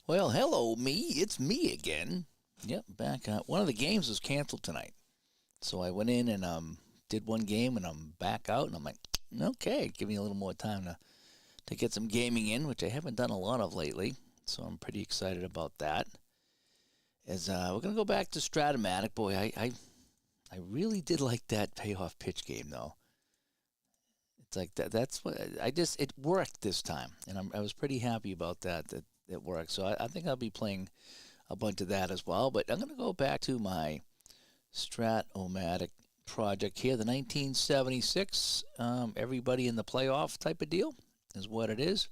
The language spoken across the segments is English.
Well, hello, me. It's me again. Yep, back. One of the games was canceled tonight, so I went in and did one game, and I'm back out, and I'm like, okay, give me a little more time to get some gaming in, which I haven't done a lot of lately. So I'm pretty excited about that. As we're gonna go back to Stratomatic, boy, I really did like that payoff pitch game though. It's like that's what it worked this time, and I was pretty happy about that. That it worked. So I think I'll be playing a bunch of that as well. But I'm going to go back to my Strat-O-Matic project here, the 1976 everybody in the playoff type of deal is what it is.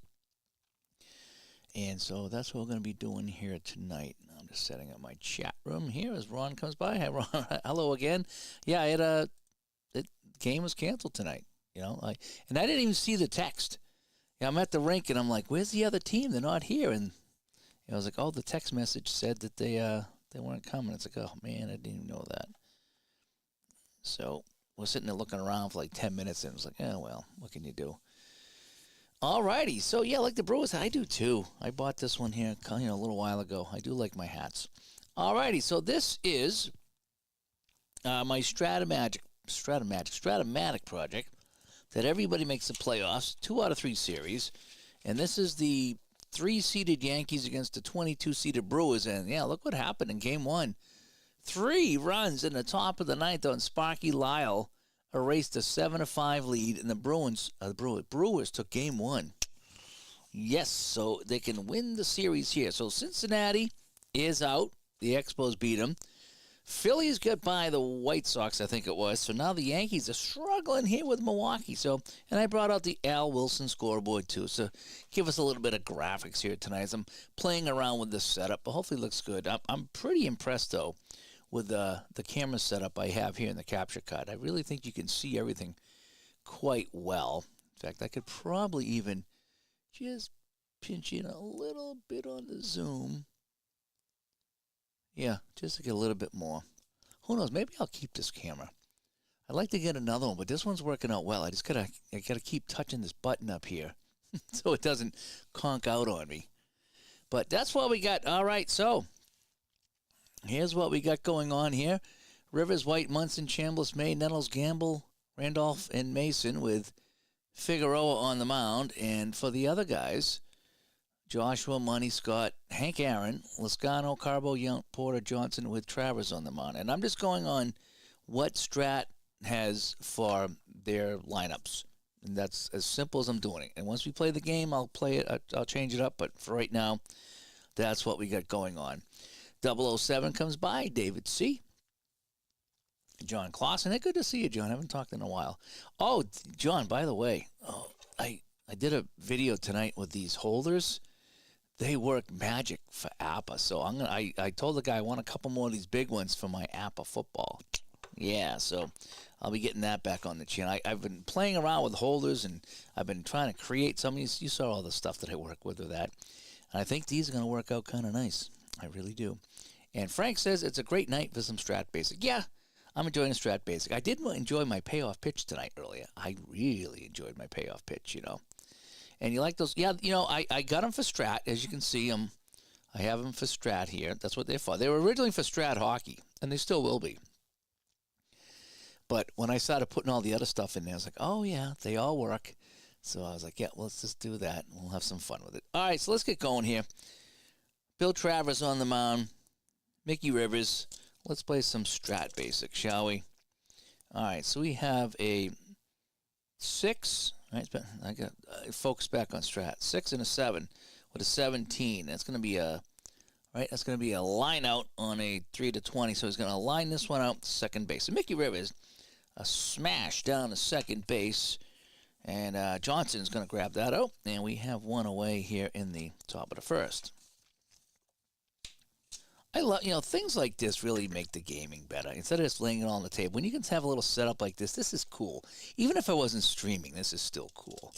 And so that's what we're going to be doing here tonight. I'm just setting up my chat room here as Ron comes by. Hi, Ron. Hello again. Yeah, the game was canceled tonight. And I didn't even see the text. I'm at the rink, and I'm like, where's the other team? They're not here. And I was like, oh, the text message said that they weren't coming. It's like, oh, man, I didn't even know that. So we're sitting there looking around for like 10 minutes, and I was like, oh, well, what can you do? All righty. So, yeah, like the Brewers, I do too. I bought this one here a little while ago. I do like my hats. All righty. So this is my Stratomatic project that everybody makes the playoffs, 2 out of 3 series. And this is the 3-seeded Yankees against the 22-seeded Brewers. And, yeah, look what happened in Game 1. 3 runs in the top of the ninth on Sparky Lyle erased a 7-5 lead, and the Brewers took Game 1. Yes, so they can win the series here. So Cincinnati is out. The Expos beat them. Phillies got by the White Sox, I think it was. So now the Yankees are struggling here with Milwaukee. And I brought out the Al Wilson scoreboard too. So give us a little bit of graphics here tonight as I'm playing around with this setup. But hopefully it looks good. I'm pretty impressed, though, with the camera setup I have here in the capture card. I really think you can see everything quite well. In fact, I could probably even just pinch in a little bit on the zoom. Yeah, just to get a little bit more. Who knows? Maybe I'll keep this camera. I'd like to get another one, but this one's working out well. I gotta keep touching this button up here so it doesn't conk out on me. But that's what we got. All right, so here's what we got going on here. Rivers, White, Munson, Chambliss, May, Nettles, Gamble, Randolph, and Mason with Figueroa on the mound. And for the other guys, Joshua, Money, Scott, Hank Aaron, Lascano, Carbo, Young, Porter, Johnson with Travers on the mound. And I'm just going on what Strat has for their lineups. And that's as simple as I'm doing it. And once we play the game, I'll play it. I'll change it up. But for right now, that's what we got going on. 007 comes by, David C. John Clausen. Hey, good to see you, John. I haven't talked in a while. Oh, John, by the way, I did a video tonight with these holders. They work magic for APA. So I told the guy I want a couple more of these big ones for my APA football. Yeah, so I'll be getting that back on the channel. I've been playing around with holders, and I've been trying to create some. You saw all the stuff that I work with that. And I think these are going to work out kind of nice. I really do. And Frank says it's a great night for some Strat Basic. Yeah, I'm enjoying a Strat Basic. I did enjoy my payoff pitch tonight earlier. I really enjoyed my payoff pitch, And you like those? Yeah, I got them for Strat. As you can see, I have them for Strat here. That's what they're for. They were originally for Strat Hockey, and they still will be. But when I started putting all the other stuff in there, I was like, oh, yeah, they all work. So I was like, yeah, well, let's just do that. We'll have some fun with it. All right, so let's get going here. Bill Travers on the mound. Mickey Rivers. Let's play some Strat Basic, shall we? All right, so we have a 6. Right, I got focus back on Strat. 6 and a 7 with a 17. That's going to be That's going to be a line out on a 3-20. So he's going to line this one out to second base. So Mickey Rivers, a smash down to second base, and Johnson's going to grab that out. And we have one away here in the top of the first. I love, things like this really make the gaming better. Instead of just laying it all on the table, when you can have a little setup like this is cool. Even if I wasn't streaming, this is still cool.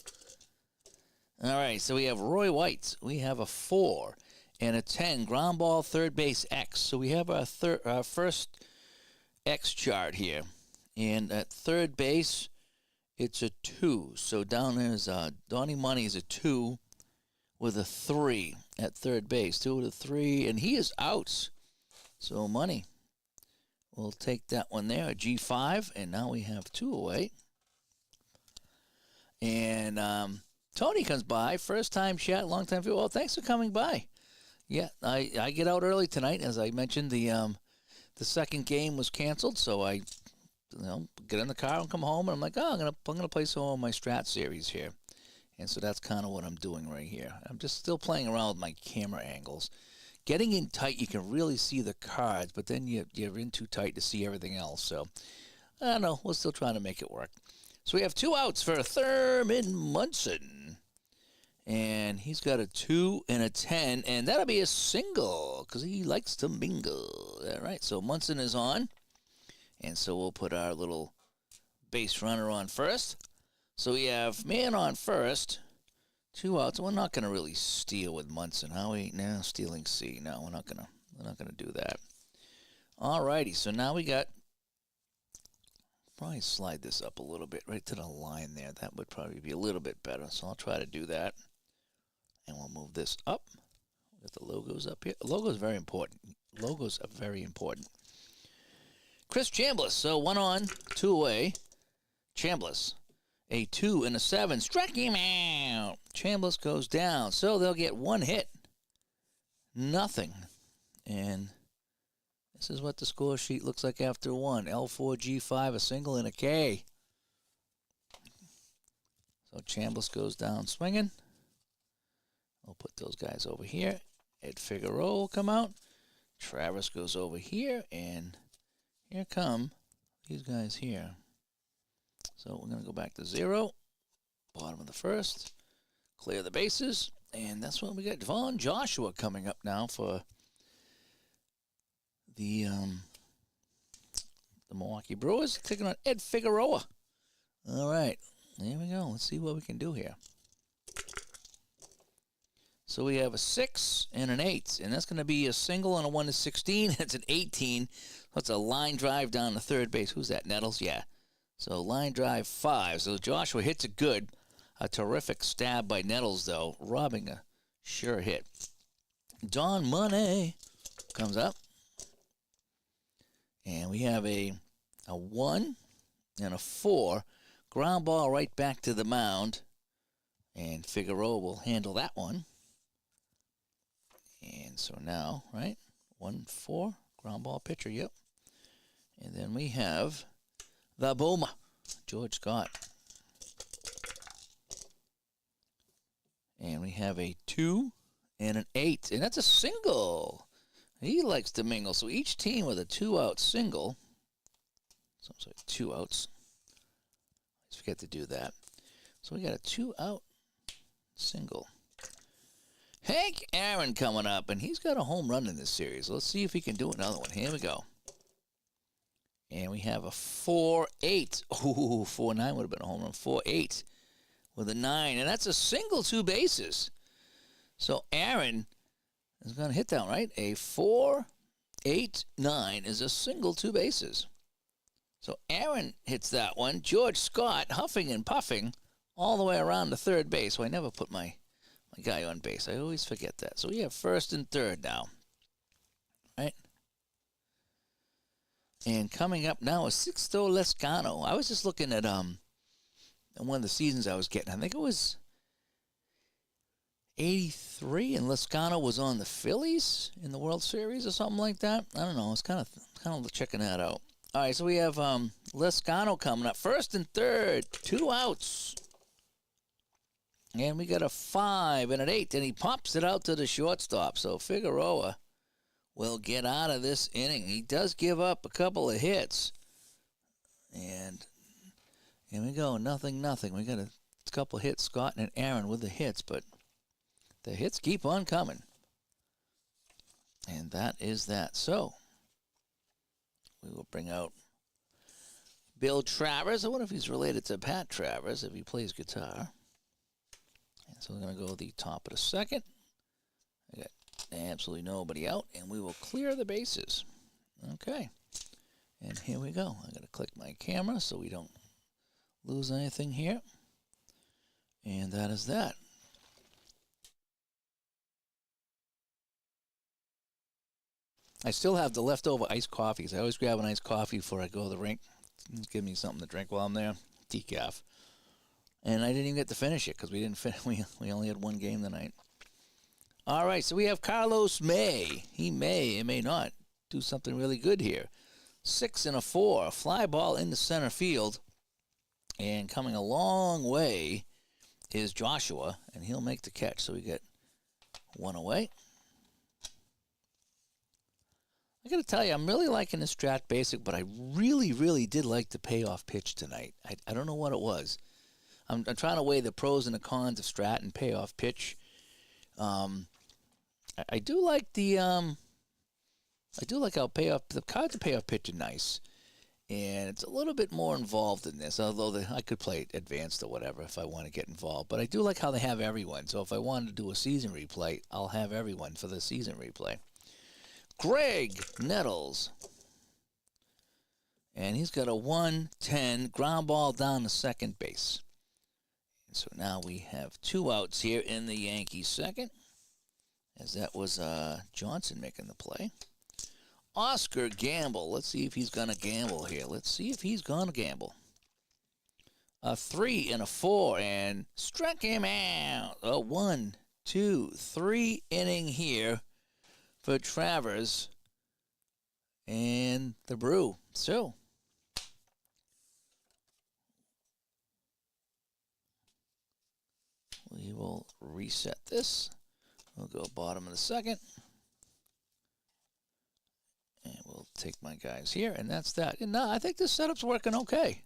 All right, so we have Roy White. We have a 4 and a 10, ground ball, third base, X. So we have our first X chart here. And at third base, it's a 2. So down there's Donnie Money is a 2. with a 3 at third base. 2 with a 3, and he is out. So money. We'll take that one there, a G5, and now we have 2 away. And Tony comes by, first time chat, long time viewer. Well, thanks for coming by. Yeah, I get out early tonight, as I mentioned. The second game was canceled, so I get in the car and come home, and I'm like, I'm gonna play some of my Strat series here. And so that's kind of what I'm doing right here. I'm just still playing around with my camera angles. Getting in tight, you can really see the cards, but then you're in too tight to see everything else. So, I don't know. We're still trying to make it work. So we have 2 outs for Thurman Munson. And he's got a 2 and a 10, and that'll be a single because he likes to mingle. All right, so Munson is on. And so we'll put our little base runner on first. So we have man on first. 2 outs. We're not going to really steal with Munson, are we? No, stealing C. No, we're not gonna do that. All righty. So now we got. Probably slide this up a little bit, right to the line there. That would probably be a little bit better. So I'll try to do that, and we'll move this up. Get the logos up here. Logos are very important. Logos are very important. Chris Chambliss. So 1 on, 2 away. Chambliss. A 2 and a 7. Struck him out. Chambliss goes down. So they'll get 1 hit. Nothing. And this is what the score sheet looks like after 1. L4, G5, a single, and a K. So Chambliss goes down swinging. We'll put those guys over here. Ed Figueroa will come out. Travis goes over here. And here come these guys here. So we're going to go back to 0. Bottom of the first. Clear the bases. And that's when we got Vaughn Joshua coming up now for the Milwaukee Brewers. Taking on Ed Figueroa. All right. There we go. Let's see what we can do here. So we have a 6 and an 8. And that's going to be a single and a 1 to 16. It's an 18. That's a line drive down to third base. Who's that? Nettles? Yeah. So line drive 5. So Joshua hits it good. A terrific stab by Nettles, though. Robbing a sure hit. Don Money comes up. And we have a 1 and a 4. Ground ball right back to the mound. And Figueroa will handle that one. And so now, right? 1-4. Ground ball pitcher, yep. And then we have the Boomer, George Scott. And we have a 2 and an 8. And that's a single. He likes to mingle. So each team with a 2-out single. So I'm sorry, 2 outs. I always forget to do that. So we got a 2-out single. Hank Aaron coming up, and he's got a home run in this series. Let's see if he can do another one. Here we go. And we have a 4-8. Ooh, 4-9 would have been a home run. 4-8 with a 9. And that's a single 2 bases. So Aaron is going to hit that, right? A 4-8-9 is a single 2 bases. So Aaron hits that one. George Scott huffing and puffing all the way around to third base. So I never put my guy on base. I always forget that. So we have first and third now. Right? And coming up now is Sixto Lezcano. I was just looking at one of the seasons I was getting. I think it was 83, and Lezcano was on the Phillies in the World Series or something like that. I don't know. I was kind of checking that out. All right, so we have Lezcano coming up. First and third, 2 outs. And we got a 5 and an 8, and he pops it out to the shortstop. So Figueroa will get out of this inning. He does give up a couple of hits. And here we go, nothing. We got a couple of hits, Scott and Aaron with the hits, but the hits keep on coming. And that is that. So we will bring out Bill Travers. I wonder if he's related to Pat Travers, if he plays guitar. And so we're going to go the top of the second. I got absolutely nobody out, and we will clear the bases. Okay. And here we go. I got to click my camera so we don't lose anything here. And that is that. I still have the leftover iced coffees. I always grab an iced coffee before I go to the rink. Give me something to drink while I'm there. Decaf. And I didn't even get to finish it because we didn't finish. We only had one game tonight. All right, so we have Carlos May. He may and may not do something really good here. 6 and a 4. A fly ball into center field. And coming a long way is Joshua, and he'll make the catch. So we get one away. I got to tell you, I'm really liking this Strat Basic, but I really, really did like the payoff pitch tonight. I don't know what it was. I'm trying to weigh the pros and the cons of Strat and payoff pitch. I do like how the cards of payoff pitch are nice, and it's a little bit more involved in this. Although I could play it advanced or whatever if I want to get involved, but I do like how they have everyone. So if I wanted to do a season replay, I'll have everyone for the season replay. Greg Nettles. And he's got a 1-10 ground ball down to second base. And so now we have 2 outs here in the Yankees second, as that was Johnson making the play. Oscar Gamble. Let's see if he's going to gamble here. Let's see if he's going to gamble. A 3 and a 4, and struck him out. A 1, 2, 3 inning here for Travers and the Brew. So we will reset this. We'll go bottom of the second. And we'll take my guys here, and that's that. And no, I think this setup's working okay.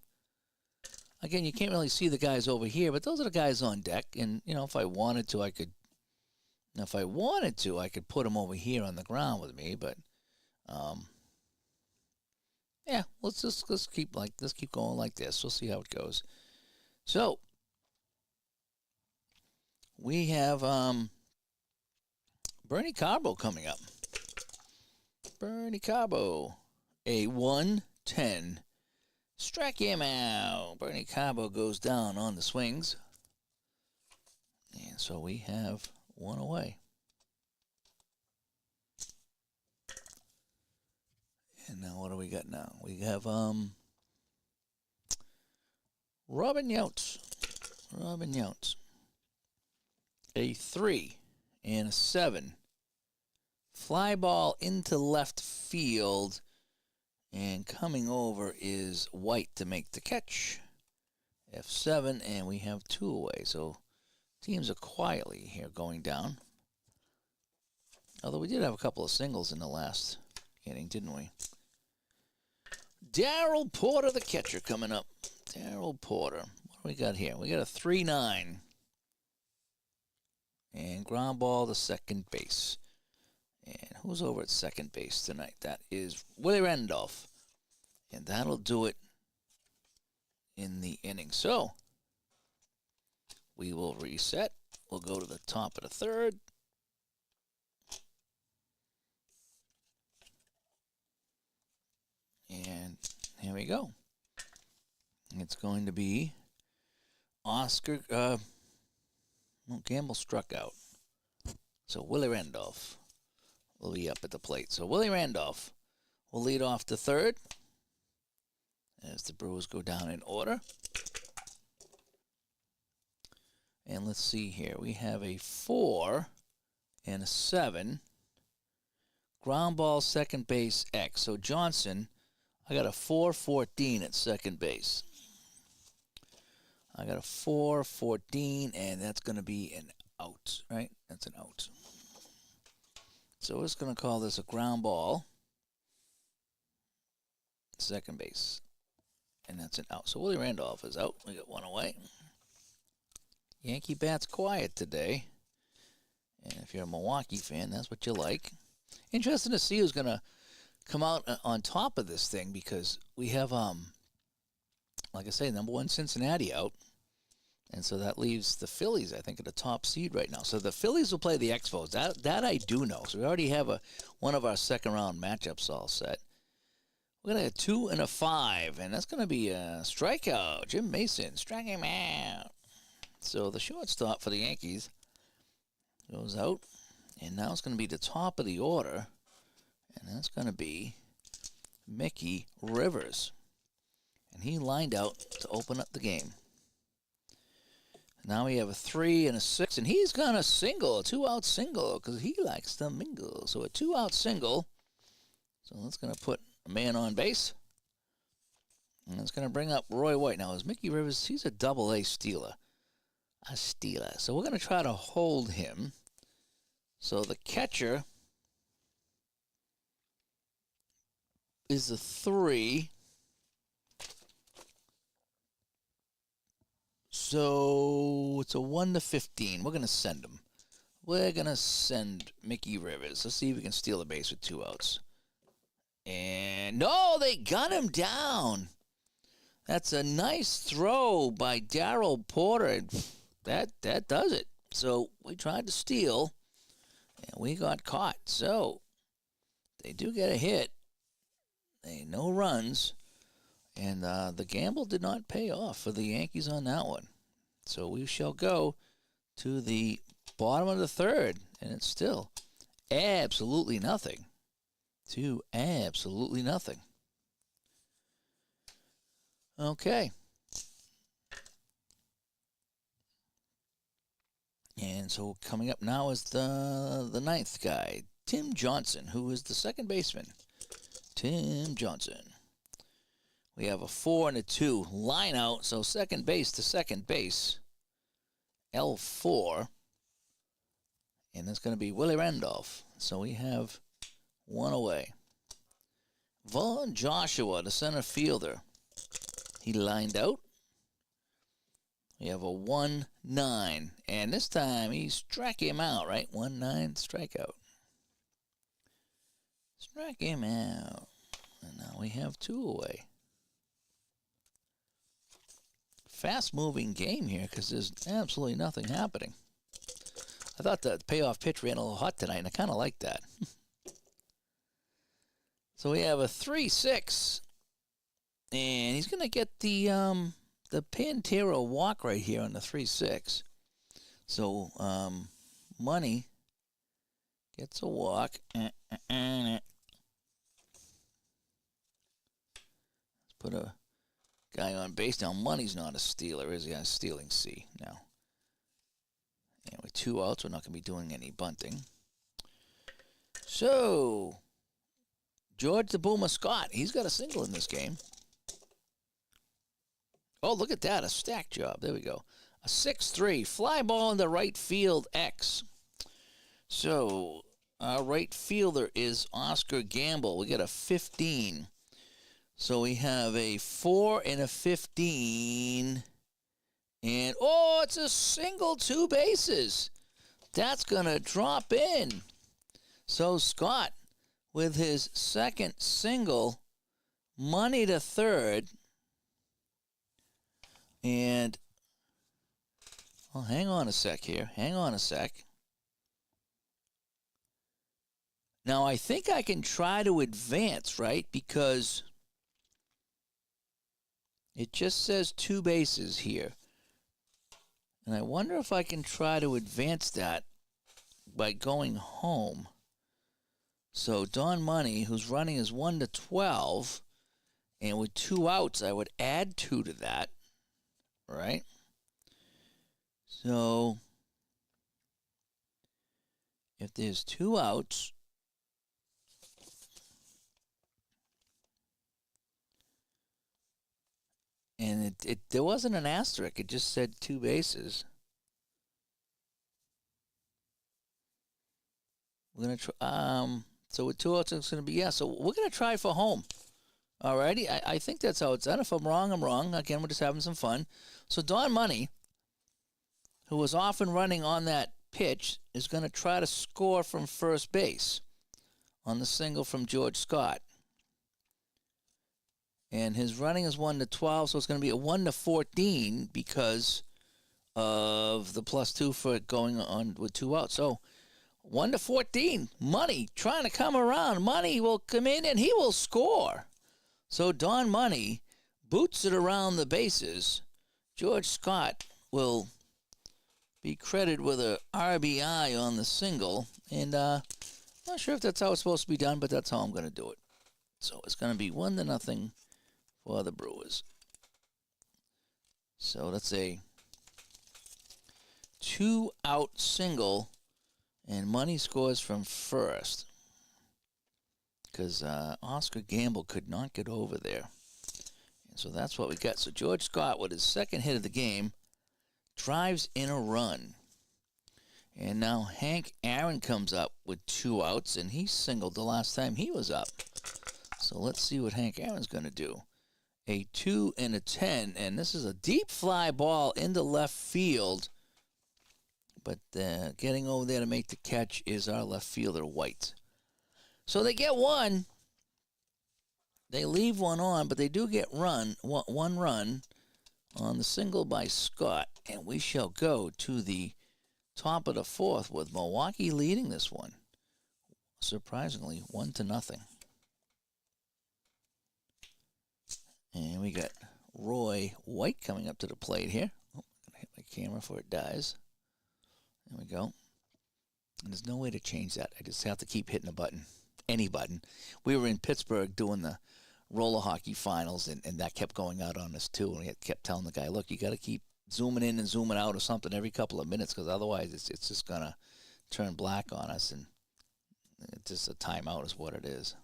Again, you can't really see the guys over here, but those are the guys on deck. And, you know, if I wanted to, I could put them over here on the ground with me, but yeah, let's keep going like this. We'll see how it goes. So we have Bernie Carbo coming up. Bernie Carbo, a 1-10. Strike him out. Bernie Carbo goes down on the swings. And so we have one away. And now what do we got now? We have Robin Yountz. Robin Yountz. A 3 and a 7. Fly ball into left field. And coming over is White to make the catch. F7, and we have 2 away. So teams are quietly here going down. Although we did have a couple of singles in the last inning, didn't we? Darryl Porter, the catcher, coming up. Darryl Porter. What do we got here? We got a 3-9. And ground ball to second base. And who's over at second base tonight? That is Willie Randolph. And that'll do it in the inning. So we will reset. We'll go to the top of the third. And here we go. It's going to be Oscar. Gamble struck out. So Willie Randolph will be up at the plate. So Willie Randolph will lead off to third as the Brewers go down in order. And let's see here. We have a 4 and a 7. Ground ball, second base, X. So Johnson, I got a 4-14 at second base. I got a 4-14, and that's going to be an out, right? That's an out. So we're just going to call this a ground ball, second base, and that's an out. So Willie Randolph is out. We got one away. Yankee bats quiet today. And if you're a Milwaukee fan, that's what you like. Interesting to see who's going to come out on top of this thing, because we have, like I say, number 1 Cincinnati out. And so that leaves the Phillies, I think, at the top seed right now. So the Phillies will play the Expos. That I do know. So we already have one of our second-round matchups all set. We're going to have 2 and a 5, and that's going to be a strikeout. Jim Mason, strike him out. So the shortstop for the Yankees goes out, and now it's going to be the top of the order And that's going to be Mickey Rivers. And he lined out to open up the game. Now we have a 3 and a 6, and he's going to single, a 2-out single, because he likes to mingle. So a 2-out single. So that's going to put a man on base. And it's going to bring up Roy White. Now, is Mickey Rivers, he's a double-A stealer. A stealer. So we're going to try to hold him. So the catcher is a 3. So it's a 1 to 15. We're going to send him. We're going to send Mickey Rivers. Let's see if we can steal a base with 2 outs. And no, they got him down. That's a nice throw by Darryl Porter. That does it. So we tried to steal, and we got caught. So they do get a hit. No runs. And the gamble did not pay off for the Yankees on that one. So we shall go to the bottom of the 3rd, and it's still absolutely nothing to absolutely nothing. Okay. And so coming up now is the 9th guy, Tim Johnson, who is the second baseman. Tim Johnson. We have a 4 and a 2 line out, so second base to second base. L4. And that's going to be Willie Randolph. So we have 1 away. Vaughn Joshua, the center fielder. He lined out. We have a 1-9. And this time he struck him out, right? 1-9 strikeout. Struck him out. And now we have 2 away. Fast-moving game here because there's absolutely nothing happening. I thought the payoff pitch ran a little hot tonight, and I kind of like that. So we have a 3-6. And he's going to get the Pantera walk right here on the 3-6. So Money gets a walk. Let's put a guy on base. Now, Money's not a stealer, is he? I'm stealing C now. And with 2 outs, we're not going to be doing any bunting. So, George the Boomer Scott, he's got a single in this game. Oh, look at that, a stack job. There we go. A 6-3, fly ball into right field X. So, our right fielder is Oscar Gamble. We got a 15. So we have a 4 and a 15. And, oh, it's a single, 2 bases. That's going to drop in. So Scott, with his second single, Money to third. And, well, hang on a sec here. Hang on a sec. Now, I think I can try to advance, right? Because it just says 2 bases here. And I wonder if I can try to advance that by going home. So Don Money, who's running, is 1 to 12. And with 2 outs, I would add 2 to that. Right? So if there's 2 outs, and there wasn't an asterisk, it just said 2 bases. We're gonna try. So with 2 outs, it's gonna be So we're gonna try for home. Alrighty, I think that's how it's done. If I'm wrong, I'm wrong. Again, we're just having some fun. So Don Money, who was off and running on that pitch, is going to try to score from first base on the single from George Scott. And his running is 1 to 12, so it's going to be a 1 to 14 because of the +2 for going on with 2 outs. So 1 to 14, Money trying to come around. Money will come in and he will score. So Don Money boots it around the bases. George Scott will be credited with a RBI on the single. And Not sure if that's how it's supposed to be done, but that's how I'm going to do it. So it's going to be 1-0 for the Brewers. So that's a 2-out single, and Money scores from first because Oscar Gamble could not get over there. And so that's what we got. So George Scott, with his second hit of the game, drives in a run. And now Hank Aaron comes up with 2 outs, and he singled the last time he was up. So let's see what Hank Aaron's going to do. A 2 and a 10, and this is a deep fly ball into left field. But getting over there to make the catch is our left fielder, White. So they get one. They leave one on, but they do get one run on the single by Scott. And we shall go to the top of the fourth with Milwaukee leading this one. Surprisingly, 1-0. And we got Roy White coming up to the plate here. Oh, I'm going to hit my camera before it dies. There we go. And there's no way to change that. I just have to keep hitting a button. Any button. We were in Pittsburgh doing the roller hockey finals, and that kept going out on us too. And we kept telling the guy, look, you got to keep zooming in and zooming out or something every couple of minutes, because otherwise it's just going to turn black on us, and it's just a timeout is what it is.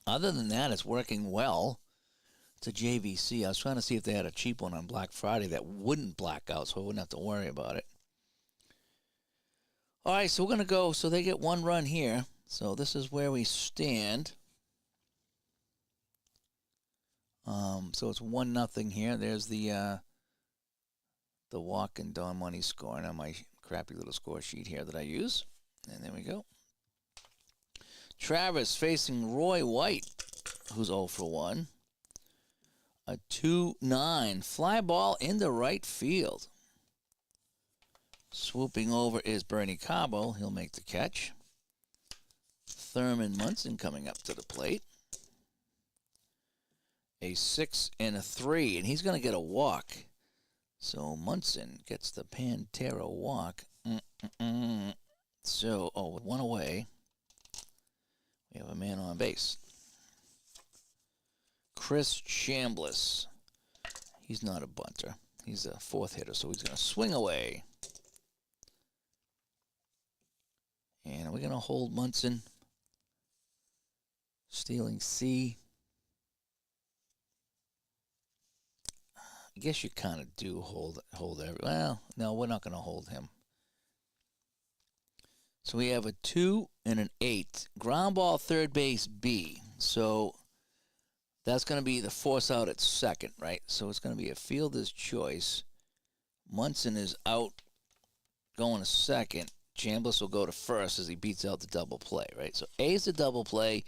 Other than that, it's working well. It's a JVC. I was trying to see if they had a cheap one on Black Friday that wouldn't black out, so I wouldn't have to worry about it. All right, so we're going to go. So they get one run here. So this is where we stand. So it's 1-0 here. There's the walk and Don Money scoring on my crappy little score sheet here that I use. And there we go. Travis facing Roy White, who's 0 for 1. A 2-9 fly ball into right field. Swooping over is Bernie Cabo. He'll make the catch. Thurman Munson coming up to the plate. A 6 and a 3, and he's going to get a walk. So Munson gets the Pantera walk. So, with one away, we have a man on base. Chris Chambliss. He's not a bunter. He's a fourth hitter, so he's going to swing away. And we're going to hold Munson. Stealing C. I guess you kind of do hold every. Well, no, we're not going to hold him. So we have a 2 and an 8. Ground ball, third base, B. So that's going to be the force out at second, right? So it's going to be a fielder's choice. Munson is out going to second. Chambliss will go to first as he beats out the double play, right? So A is the double play.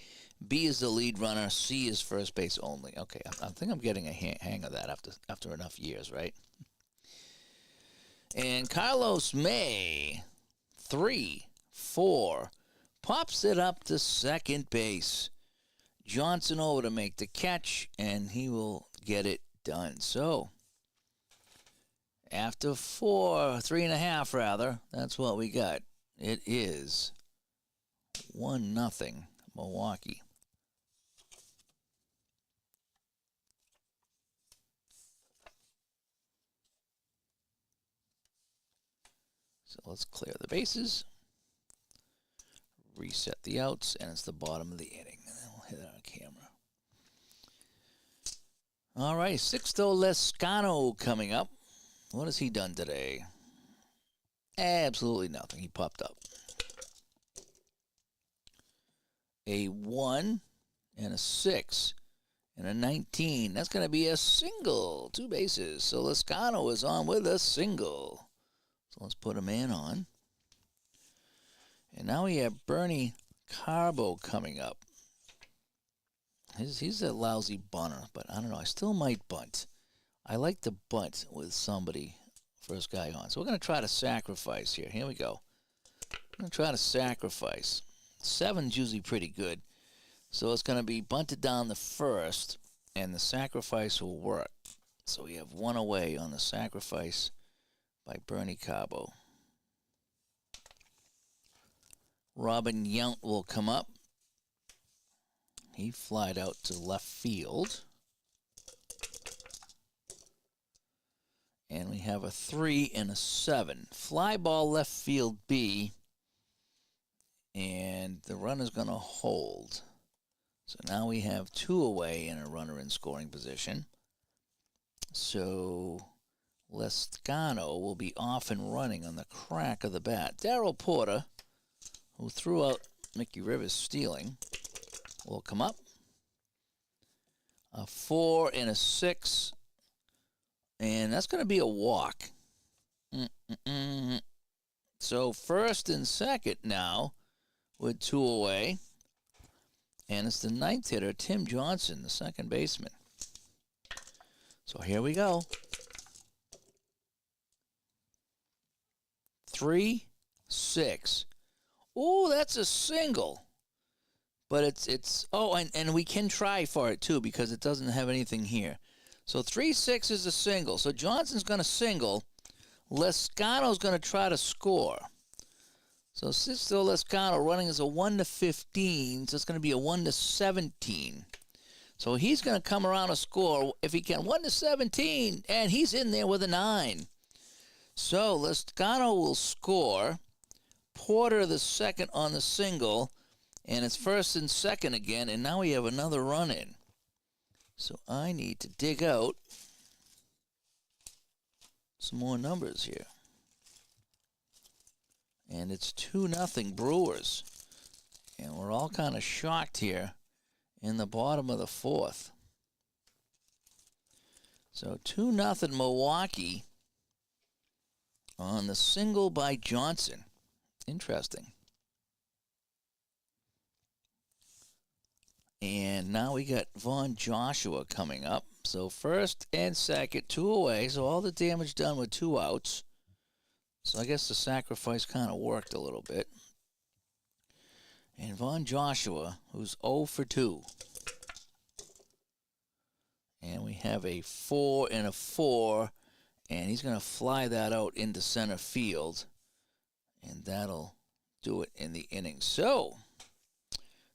B is the lead runner. C is first base only. Okay, I think I'm getting a hang of that after enough years, right? And Carlos May, 3-4, pops it up to second base. Johnson over to make the catch, and he will get it done. So after 3.5 rather, that's what we got. It is 1-0 Milwaukee. So let's clear the bases, reset the outs, and it's the bottom of the inning. And then we'll hit it on camera. All right, Sixto Lezcano coming up. What has he done today? Absolutely nothing. He popped up. A 1 and a 6 and a 19. That's going to be a single. 2 bases. So Lezcano is on with a single. So let's put a man on. And now we have Bernie Carbo coming up. He's a lousy bunter, but I don't know. I still might bunt. I like to bunt with somebody, first guy on. So we're going to try to sacrifice here. Here we go. I'm going to try to sacrifice. 7's usually pretty good. So it's going to be bunted down the first, and the sacrifice will work. So we have 1 away on the sacrifice by Bernie Cabo. Robin Yount will come up. He flied out to left field. And we have a 3 and a 7. Fly ball left field B. And the runner's going to hold. So now we have 2 away and a runner in scoring position. So Lescano will be off and running on the crack of the bat. Darryl Porter, who threw out Mickey Rivers stealing, will come up. A 4 and a 6. And that's going to be a walk. So first and second now with 2 away. And it's the 9th hitter, Tim Johnson, the second baseman. So here we go. 3, 6. Oh, that's a single. But it's and we can try for it too because it doesn't have anything here. So 3-6 is a single. So Johnson's going to single. Lescano's going to try to score. So Sisto Lescano running as a 1-15. So it's going to be a 1-17. So he's going to come around a score if he can. 1-17, and he's in there with a 9. So Lescano will score. Porter the second on the single. And it's first and second again, and now we have another run in. So I need to dig out some more numbers here. And it's 2-0 Brewers. And we're all kind of shocked here in the bottom of the 4th. So 2-0 Milwaukee on the single by Johnson. Interesting. And now we got Vaughn Joshua coming up. So first and second, 2 away. So all the damage done with 2 outs. So I guess the sacrifice kind of worked a little bit. And Vaughn Joshua, who's 0 for 2. And we have a 4 and a 4. And he's going to fly that out into center field. And that'll do it in the inning. So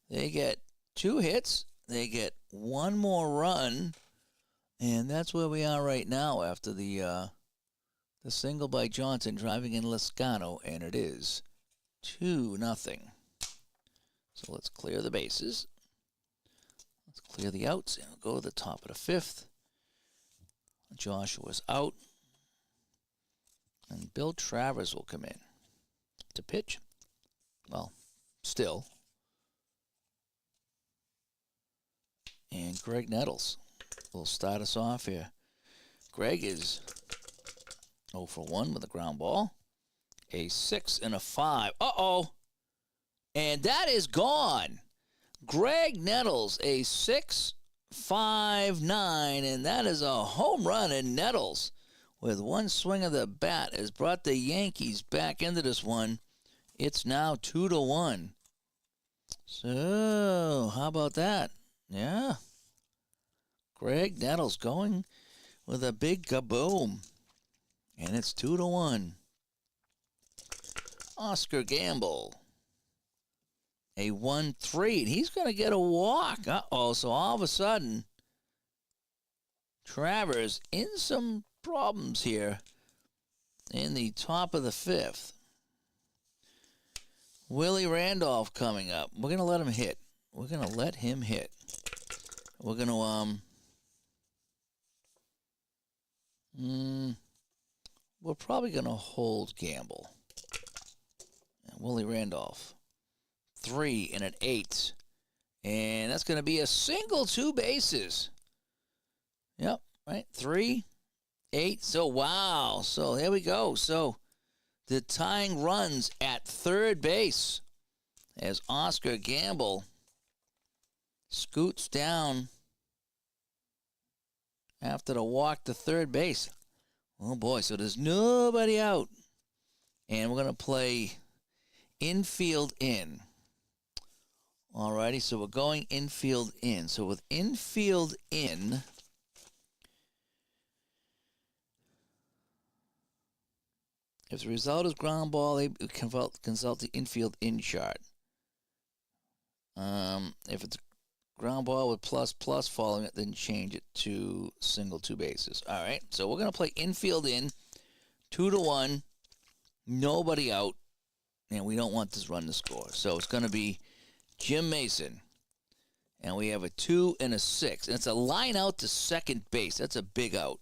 they get 2 hits. They get 1 more run. And that's where we are right now after the single by Johnson driving in Lescano. And it is 2-0. So let's clear the bases. Let's clear the outs. And we'll go to the top of the 5th. Joshua's out. And Bill Travers will come in to pitch. Well, still. And Greg Nettles will start us off here. Greg is 0 for 1 with a ground ball. A 6 and a 5. Uh-oh. And that is gone. Greg Nettles, a 6.59, and that is a home run. And Nettles, with 1 swing of the bat, has brought the Yankees back into this one. It's now 2-1. So, how about that? Yeah. Greg Nettles going with a big kaboom. And it's 2-1. Oscar Gamble. A 1-3. And he's going to get a walk. Uh-oh. So all of a sudden, Travers in some problems here in the top of the 5th. Willie Randolph coming up. We're going to let him hit. We're going to let him hit. We're going to, we're probably going to hold Gamble. And Willie Randolph. 3 and an 8. And that's going to be a single, 2 bases. Yep, right. 3, 8. So, wow. So, there we go. So, the tying runs at third base as Oscar Gamble scoots down after the walk to third base. Oh, boy. So, there's nobody out. And we're going to play infield in. Alrighty, so we're going infield in. So with infield in, if the result is ground ball, they consult the infield in chart. If it's a ground ball with plus plus following it, then change it to single 2 bases. All right, so we're going to play infield in, 2-1, nobody out, and we don't want this run to score. So it's going to be Jim Mason, and we have a 2 and a 6. And it's a line out to second base. That's a big out.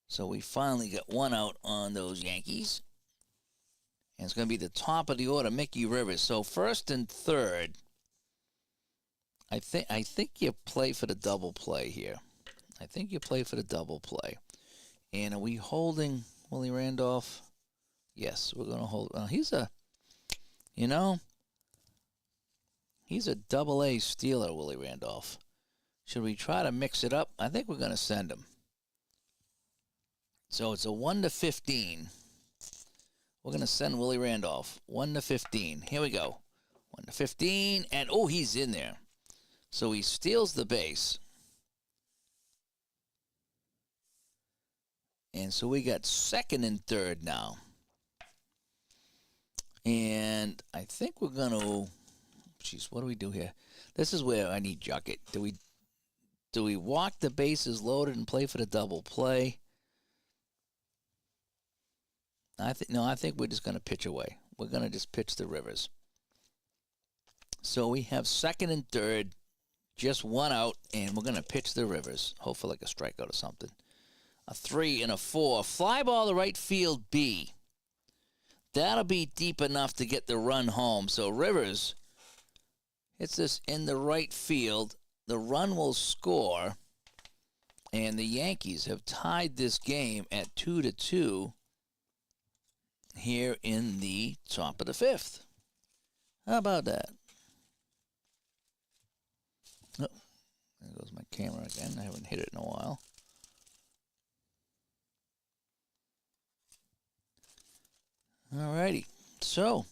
So we finally got one out on those Yankees. And it's going to be the top of the order, Mickey Rivers. So first and third, I think you play for the double play here. I think you play for the double play. And are we holding Willie Randolph? Yes, we're going to hold. He's a double-A stealer, Willie Randolph. Should we try to mix it up? I think we're going to send him. So it's a 1-15. We're going to send Willie Randolph. 1-15. Here we go. 1-15. And, oh, he's in there. So he steals the base. And so we got second and third now. And I think we're going to... Jeez, what do we do here? This is where I need Juckett. Do we walk the bases loaded and play for the double play? I think we're just going to pitch away. We're going to just pitch the Rivers. So we have second and third, just one out, and we're going to pitch the Rivers. Hopefully like a strikeout or something. A 3 and a 4. Fly ball to right field B. That'll be deep enough to get the run home. So Rivers hits this in the right field. The run will score. And the Yankees have tied this game at 2-2 here in the top of the 5th. How about that? Oh, there goes my camera again. I haven't hit it in a while. Alrighty, so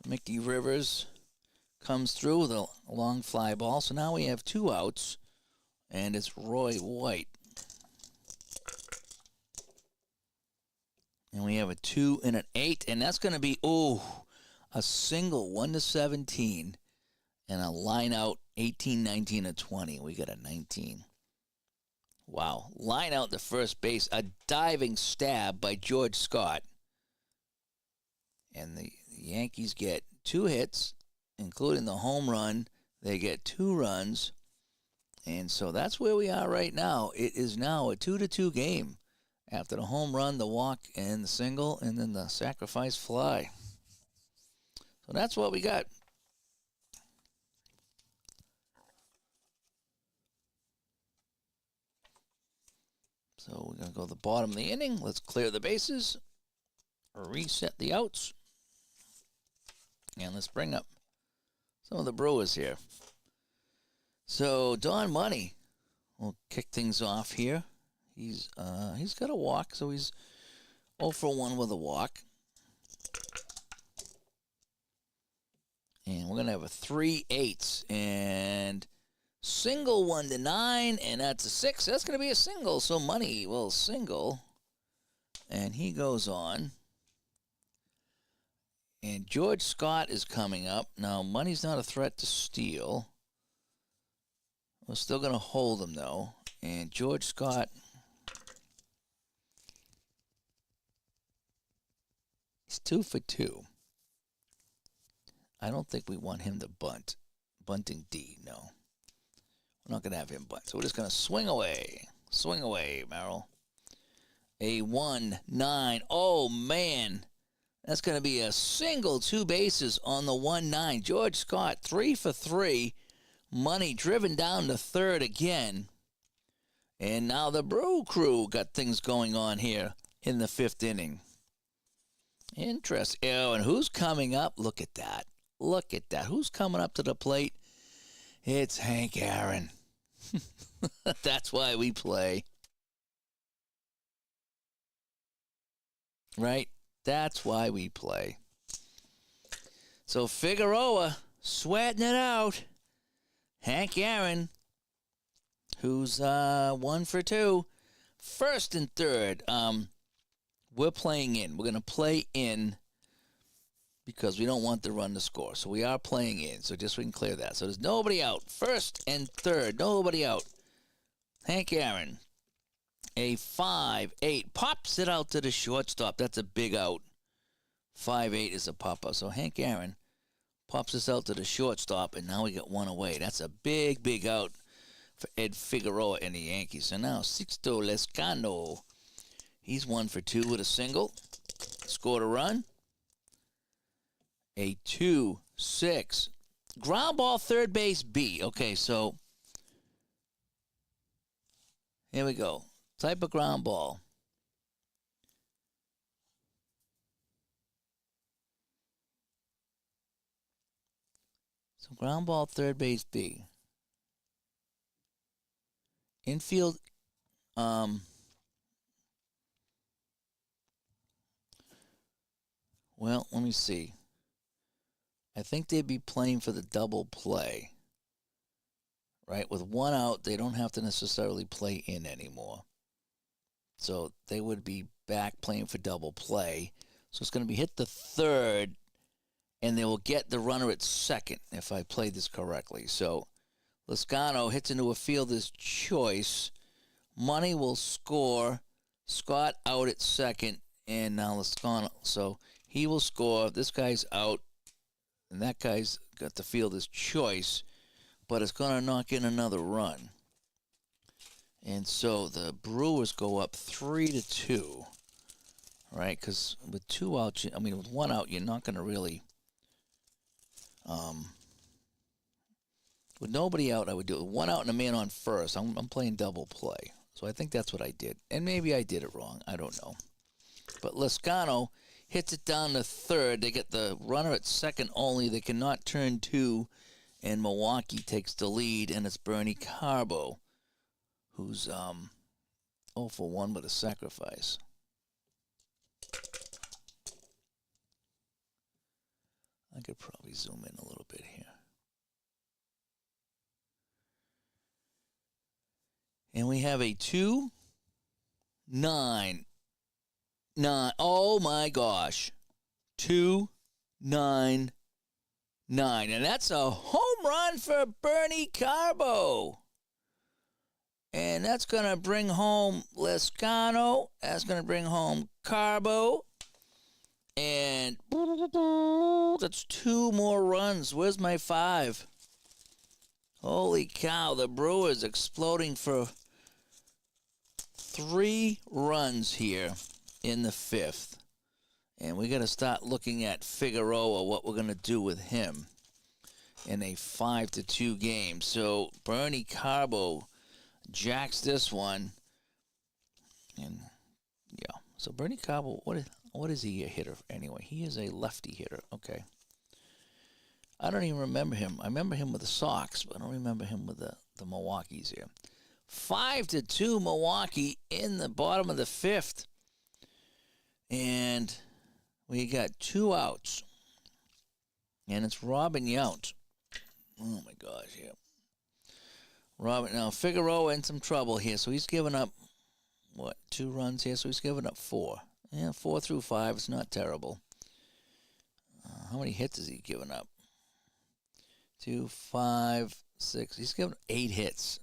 Mickey Rivers comes through with a long fly ball. So now we have 2 outs, and it's Roy White. And we have a 2 and an 8, and that's going to be, a single 1-17, and a line out 18, 19, and 20. We got a 19. Wow. Line out to first base, a diving stab by George Scott. And the Yankees get 2 hits, including the home run. They get 2 runs. And so that's where we are right now. It is now a 2-2 game after the home run, the walk, and the single, and then the sacrifice fly. So that's what we got. So we're going to go to the bottom of the inning. Let's clear the bases, reset the outs, and let's bring up some of the Brewers here. So Don Money will kick things off here. He's got a walk, so he's 0 for 1 with a walk. And we're going to have a 3-8 and single 1-9, and that's a 6. That's going to be a single, so Money will single. And he goes on. And George Scott is coming up. Now, Money's not a threat to steal. We're still going to hold him, though. And George Scott, he's 2 for 2. I don't think we want him to bunt. Bunting D, no. We're not going to have him bunt. So we're just going to swing away. Swing away, Merrill. A 1-9. Oh, man. That's going to be a single 2 bases on the 1-9. George Scott, 3 for 3. Money driven down to third again. And now the Brew Crew got things going on here in the 5th inning. Interesting. Oh, and who's coming up? Look at that. Look at that. Who's coming up to the plate? It's Hank Aaron. That's why we play. Right? That's why we play. So Figueroa sweating it out. Hank Aaron, who's 1 for 2. First and third. We're playing in. We're going to play in because we don't want the run to score. So we are playing in. So just so we can clear that. So there's nobody out. First and third, nobody out. Hank Aaron, a 5-8, pops it out to the shortstop. That's a big out. 5-8 is a pop-up. So Hank Aaron pops us out to the shortstop, and now we get one away. That's a big, big out for Ed Figueroa and the Yankees. So now Sixto Lezcano, he's 1 for 2 with a single. Scored a run. A 2-6. Ground ball, third base, B. Okay, so here we go. Type of ground ball. So ground ball, third base, B. Infield, well, let me see. I think they'd be playing for the double play. Right? With one out, they don't have to necessarily play in anymore. So they would be back playing for double play. So it's going to be hit the third, and they will get the runner at second, if I played this correctly. So Lezcano hits into a fielder's choice. Money will score. Scott out at second, and now Lezcano. So he will score. This guy's out, and that guy's got the fielder's choice, but it's going to knock in another run. And so the Brewers go up 3-2, right? Because with 2 outs, with 1 out, you're not going to really. With nobody out, I would do it. 1 out and a man on first. I'm playing double play. So I think that's what I did. And maybe I did it wrong. I don't know. But Lezcano hits it down to third. They get the runner at second only. They cannot turn 2. And Milwaukee takes the lead. And it's Bernie Carbo, who's 0 for 1 with a sacrifice. I could probably zoom in a little bit here. And we have a 2-9-9. Oh my gosh. 2-9-9. And that's a home run for Bernie Carbo. And that's going to bring home Lezcano. That's going to bring home Carbo. And that's 2 more runs. Where's my 5? Holy cow, the Brewers exploding for 3 runs here in the 5th. And we got to start looking at Figueroa, what we're going to do with him in a 5-2 game. So Bernie Carbo jacks this one. And, yeah. So Bernie Carbo, what is he a hitter anyway? He is a lefty hitter. Okay. I don't even remember him. I remember him with the Sox, but I don't remember him with the Milwaukee's here. 5-2 Milwaukee in the bottom of the 5th. And we got 2 outs. And it's Robin Yount. Oh, my gosh, yeah. Robin, now Figueroa in some trouble here. So he's given up, 2 runs here? So he's given up 4. Yeah, 4 through 5. It's not terrible. How many hits has he given up? 2, 5, 6. He's given 8 hits.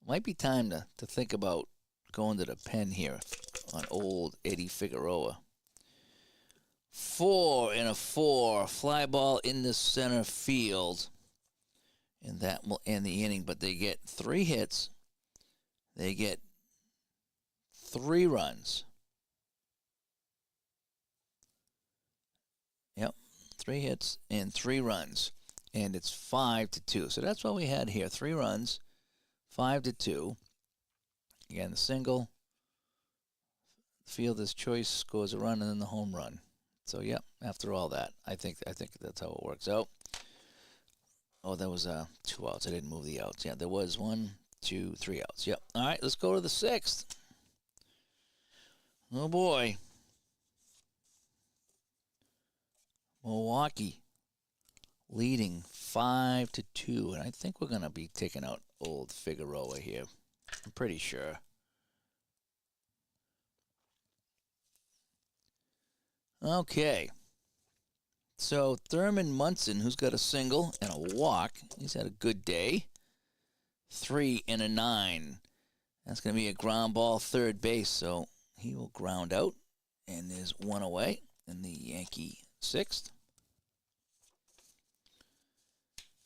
Might be time to think about going to the pen here on old Eddie Figueroa. 4 and a 4. Fly ball in the center field. And that will end the inning. But they get 3 hits. They get 3 runs. Yep. 3 hits and 3 runs. And it's 5-2. So that's what we had here. 3 runs, 5-2. Again, the single. Fielder's choice scores a run and then the home run. So, yep, after all that, I think that's how it works out. Oh, that was 2 outs. I didn't move the outs. Yeah, there was 1, 2, 3 outs. Yep. All right, let's go to the 6th. Oh, boy. Milwaukee leading 5-2, and I think we're going to be taking out old Figueroa here. I'm pretty sure. Okay. So Thurman Munson, who's got a single and a walk, he's had a good day. 3 and a 9. That's going to be a ground ball third base, so he will ground out. And there's one away in the Yankee sixth.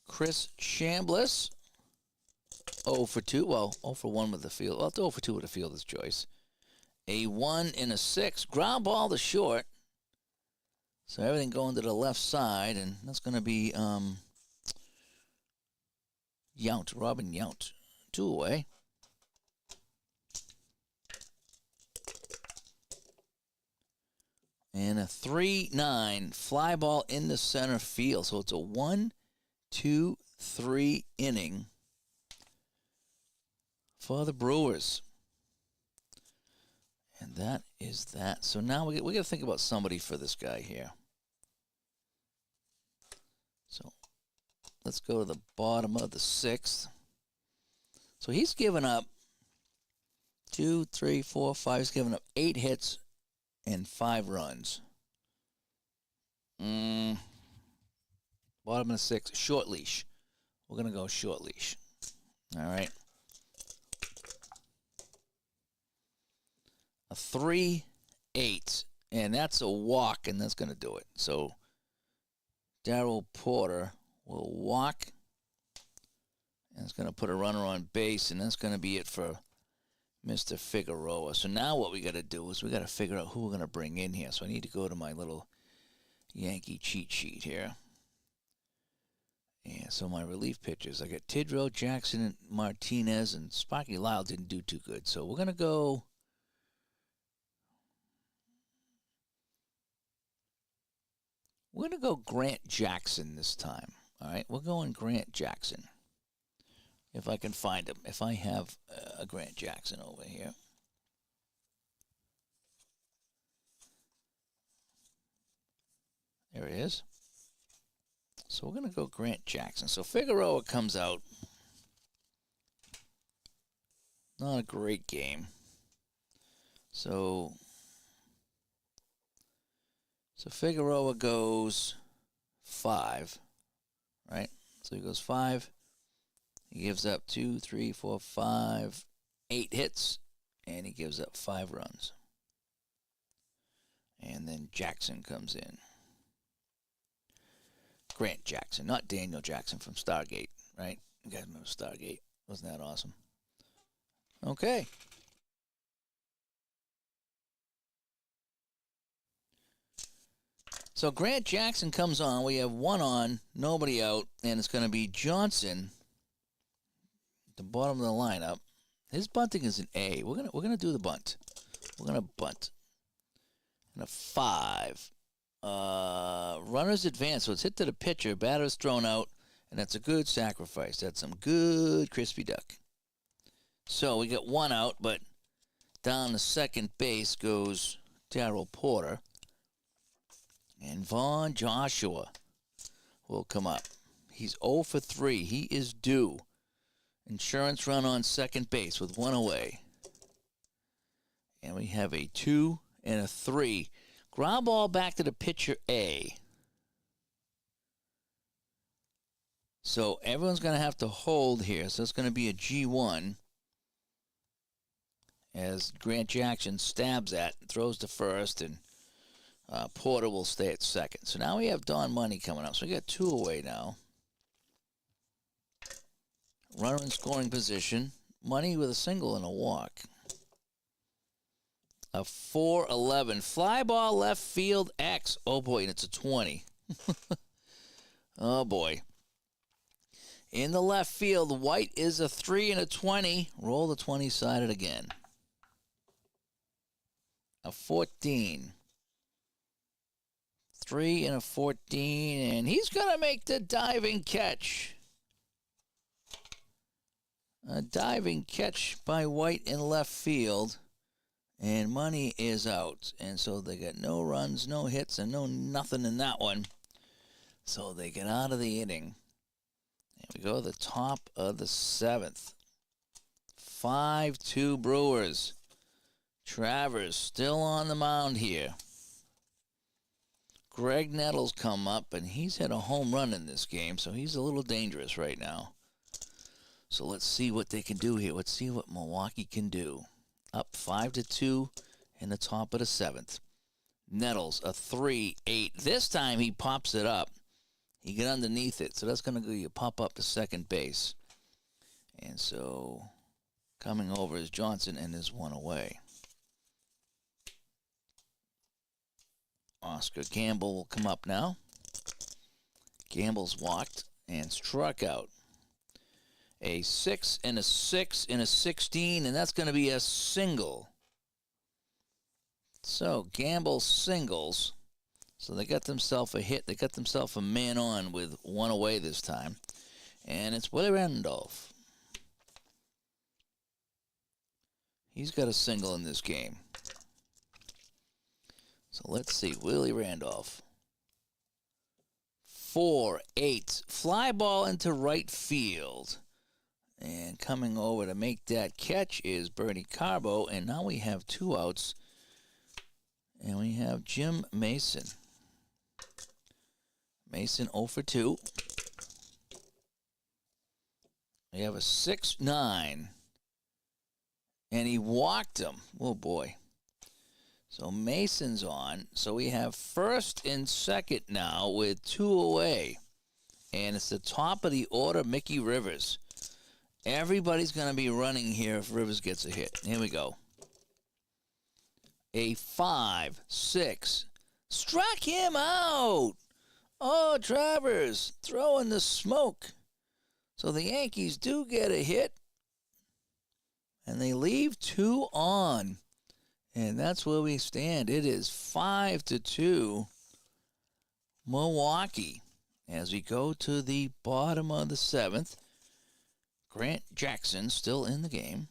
Chris Chambliss, 0 for 2. Well, 0 for 1 with the field. Well, 0 for 2 with the fielder's choice. A 1 and a 6. Ground ball to short. So everything going to the left side, and that's going to be Yount, Robin Yount. 2 away. And a 3-9 fly ball in the center field. So it's a 1, 2, 3 inning for the Brewers. And that is that. So now we got to think about somebody for this guy here. So let's go to the bottom of the 6th. So he's given up 2, 3, 4, 5. He's given up 8 hits and 5 runs. Bottom of the 6th, short leash. We're going to go short leash. All right. A 3-8, and that's a walk, and that's going to do it. So Darryl Porter will walk, and it's going to put a runner on base, and that's going to be it for Mr. Figueroa. So now what we got to do is we got to figure out who we're going to bring in here. So I need to go to my little Yankee cheat sheet here. And so my relief pitchers, I got Tidrow, Jackson, and Martinez, and Sparky Lyle didn't do too good. So we're going to go... We're going to go Grant Jackson this time. All right, we're going Grant Jackson. If I can find him. If I have a Grant Jackson over here. There he is. So we're going to go Grant Jackson. So Figueroa comes out. Not a great game. So Figueroa goes 5. Right? So he goes 5. He gives up 2, 3, 4, 5, 8 hits, and he gives up 5 runs. And then Jackson comes in. Grant Jackson, not Daniel Jackson from Stargate, right? You guys remember Stargate? Wasn't that awesome? Okay. So Grant Jackson comes on. We have 1 on, nobody out, and it's going to be Johnson. The bottom of the lineup. His bunting is an A. We're gonna do the bunt. We're gonna bunt. And a 5. Runners advance. So it's hit to the pitcher. Batter's thrown out, and that's a good sacrifice. That's some good crispy duck. So we got 1 out, but down to second base goes Darryl Porter, and Vaughn Joshua will come up. He's 0 for 3. He is due. Insurance run on second base with 1 away. And we have a 2 and a 3. Ground ball back to the pitcher A. So everyone's going to have to hold here. So it's going to be a G1 as Grant Jackson stabs at, throws to first, and Porter will stay at second. So now we have Don Money coming up. So we got 2 away now. Runner in scoring position. Money with a single and a walk. A 4-11. Fly ball left field X. Oh, boy, and it's a 20. Oh, boy. In the left field, White is a 3 and a 20. Roll the 20-sided again. A 14. 3 and a 14, and he's going to make the diving catch. A diving catch by White in left field, and Money is out. And so they got no runs, no hits, and no nothing in that one. So they get out of the inning. And we go to the top of the 7th. 5-2 Brewers. Travers still on the mound here. Greg Nettles come up, and he's hit a home run in this game, so he's a little dangerous right now. So let's see what they can do here. Let's see what Milwaukee can do. Up 5-2 in the top of the 7th. Nettles, a 3-8. This time he pops it up. He get underneath it, so that's going to go you pop up to second base. And so coming over is Johnson, and there's one away. Oscar Gamble will come up now. Gamble's walked and struck out. A 6 and a 6 and a 16, and that's going to be a single. So Gamble singles. So they got themselves a hit. They got themselves a man on with one away this time. And it's Willie Randolph. He's got a single in this game. So let's see. Willie Randolph. 4-8. Fly ball into right field. And coming over to make that catch is Bernie Carbo. And now we have 2 outs. And we have Jim Mason. Mason 0 for 2. We have a 6-9. And he walked him. Oh, boy. So Mason's on. So we have first and second now with 2 away. And it's the top of the order, Mickey Rivers. Everybody's going to be running here if Rivers gets a hit. Here we go. A 5-6. Struck him out. Oh, Travers throwing the smoke. So the Yankees do get a hit. And they leave 2 on. And that's where we stand. It is 5-2 Milwaukee. As we go to the bottom of the 7th, Grant Jackson still in the game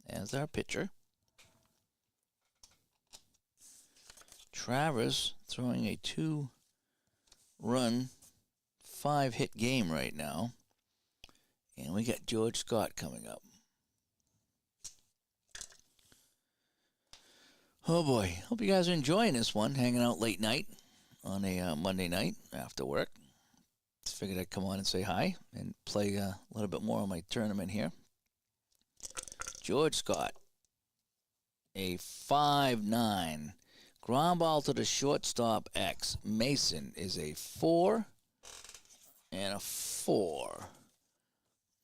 as our pitcher. Travers throwing a 2-run, 5-hit game right now. And we got George Scott coming up. Oh boy, hope you guys are enjoying this one, hanging out late night on a Monday night after work. Just figured I'd come on and say hi and play a little bit more on my tournament here. George Scott, a 5-9. Ground ball to the shortstop X. Mason is a 4 and a 4.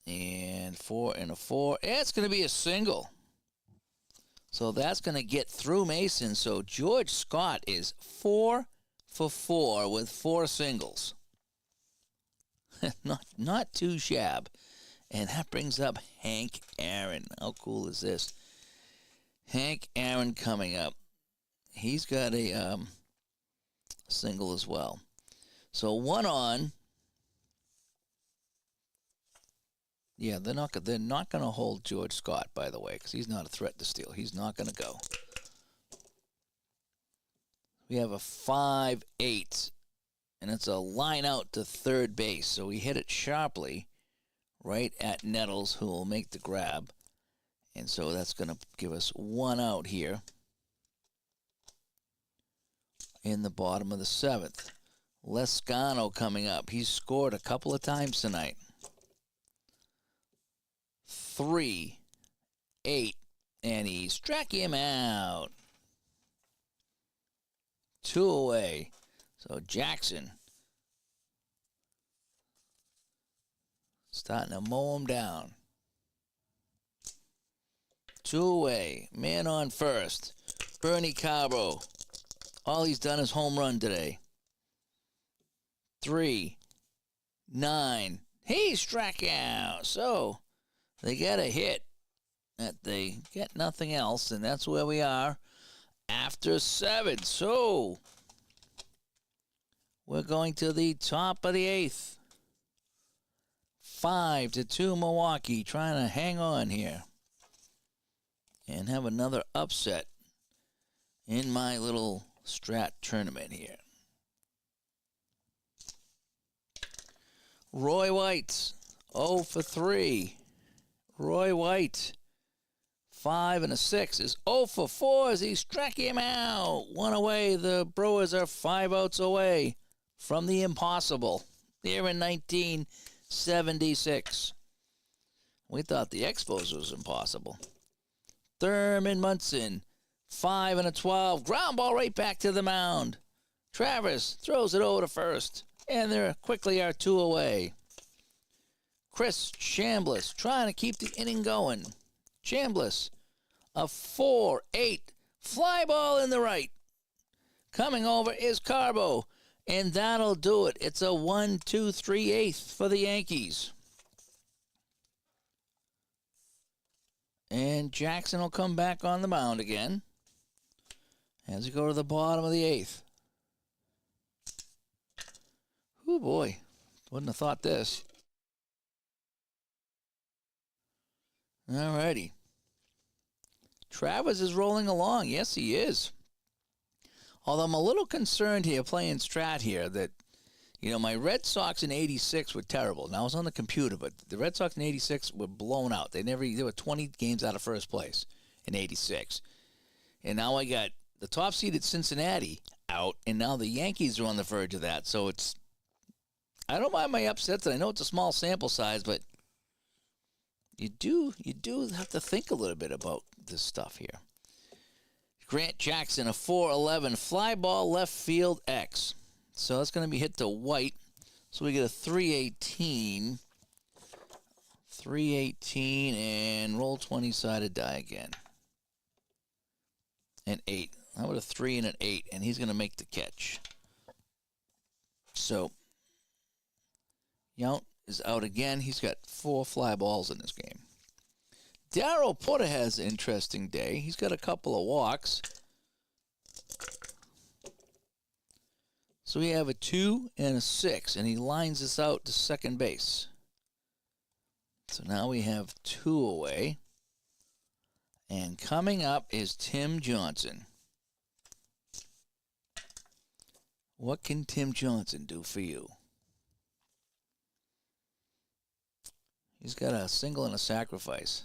And 4 and a 4. It's going to be a single. So that's going to get through Mason. So George Scott is 4 for 4 with 4 singles. not too shabby. And that brings up Hank Aaron. How cool is this? Hank Aaron coming up. He's got a single as well. So 1 on. Yeah, they're not going to hold George Scott, by the way, because he's not a threat to steal. He's not going to go. We have a 5-8, and it's a line out to third base. So we hit it sharply right at Nettles, who will make the grab. And so that's going to give us 1 out here in the bottom of the 7th. Lescano coming up. He's scored a couple of times tonight. 3-8, and he struck him out. 2 away. So Jackson starting to mow him down. 2 away. Man on first. Bernie Carbo. All he's done is home run today. 3-9. He struck out. So they get a hit. That they get nothing else, and that's where we are after 7. So we're going to the top of the 8th. 5-2 Milwaukee, trying to hang on here and have another upset in my little Strat tournament here. Roy White, 0 for 3. Roy White, 5 and a 6 is 0 for 4 as he struck him out. One away. The Brewers are 5 outs away from the impossible here in 1976. We thought the Expos was impossible. Thurman Munson, 5 and a 12. Ground ball right back to the mound. Travers throws it over to first, and there quickly are 2 away. Chris Chambliss trying to keep the inning going. Chambliss, a 4-8 fly ball in the right. Coming over is Carbo, and that'll do it. It's a 1-2-3/8 for the Yankees. And Jackson will come back on the mound again as we go to the bottom of the 8th. Oh boy, wouldn't have thought this. All righty. Travers is rolling along. Yes, he is. Although I'm a little concerned here playing Strat here that, my Red Sox in 86 were terrible. Now, I was on the computer, but the Red Sox in 86 were blown out. They were 20 games out of first place in 86. And now I got the top seeded Cincinnati out, and now the Yankees are on the verge of that. So I don't mind my upsets, and I know it's a small sample size, but you do have to think a little bit about this stuff here. Grant Jackson, a 4-11 fly ball left field X. So that's going to be hit to White. So we get a 318. 318 and roll 20-sided die again. An 8. How about a 3 and an 8? And he's going to make the catch. So Yount is out again. He's got 4 fly balls in this game. Darryl Porter has an interesting day. He's got a couple of walks. So we have a 2 and a 6, and he lines us out to second base. So now we have 2 away. And coming up is Tim Johnson. What can Tim Johnson do for you? He's got a single and a sacrifice.